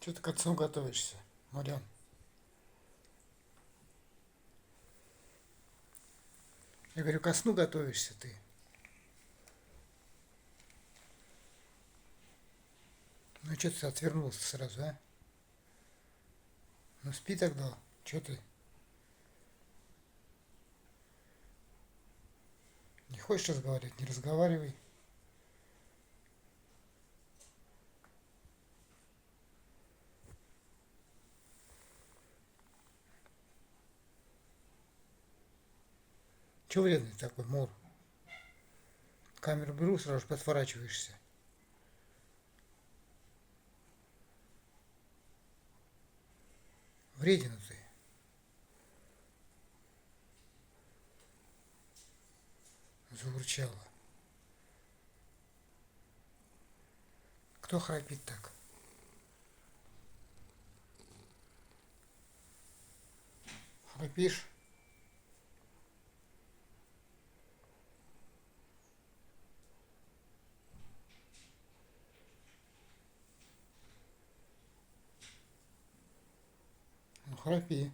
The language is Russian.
Что ты к отцу готовишься, Марьян? Я говорю, ко сну готовишься ты. Ну что ты отвернулся сразу, а? Ну спи тогда. Что ты? Не хочешь разговаривать? Не разговаривай. Чего вредный такой, Мор? Камеру беру, сразу же подворачиваешься. Вредина ты. Заурчала. Кто храпит так? Храпишь? Ну храпи.